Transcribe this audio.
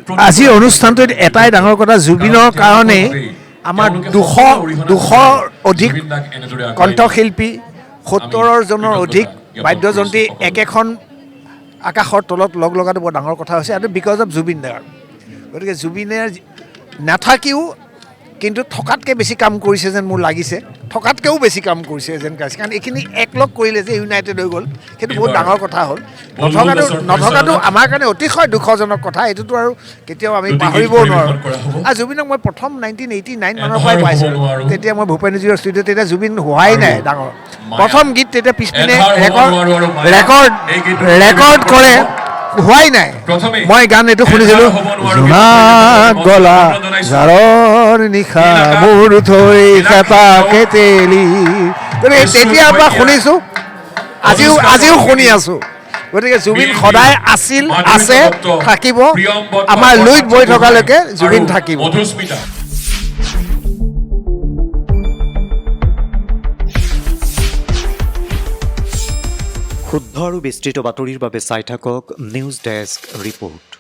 আজি অনুষ্ঠানটোত এটাই ডাঙৰ কথা জুবিনৰ কাৰণে আমাৰ 200 অধিক কণ্ঠশিল্পী 70 জনৰ অধিক বাদ্যযন্ত্ৰী একেখন আকাশৰ তলত লগ লগাটো বৰ ডাঙৰ কথা হৈছে আৰু বিকজ অফ জুবিন দাৰ গতিকে জুবিনে নাথাকিও কিন্তু থকাতকৈ বেছি কাম কৰিছে যেন মোৰ লাগিছে থকাতকৈও বেছি কাম কৰিছে যেন কাছে কাৰণ এইখিনি একলগ কৰিলে যে ইউনাইটেড হৈ গ'ল সেইটো বহুত ডাঙৰ কথা হ'ল নথকাটো আমাৰ কাৰণে অতিশয় দুখজনক কথা এইটোতো আৰু কেতিয়াও আমি পাহৰিবও নোৱাৰোঁ আৰু জুবিনক মই প্ৰথম 1989 মানৰ পৰাই পাইছিলোঁ তেতিয়া মই ভূপেন্দ্ৰজীৰ ষ্টুডিঅ'ত তেতিয়া জুবিন হোৱাই নাই ডাঙৰ প্ৰথম গীত তেতিয়া পিছপিনে ৰেকৰ্ড কৰে হোৱাই নাই মই গান এইটো শুনিছিলোঁ জোনাক গলা জাৰৰ নিশা মোৰ থৈ খেপাকে তেলি গতিকে তেতিয়াৰ পৰা শুনিছোঁ আজিও শুনি আছোঁ গতিকে জুবিন সদায় আছিল আছে থাকিব আমাৰ লুইত বৈ থকালৈকে জুবিন থাকিব শুদ্ধ আৰু বিস্তৃত বাতৰিৰ বাবে চাই থাকক নিউজ ডেস্ক ৰিপোৰ্ট।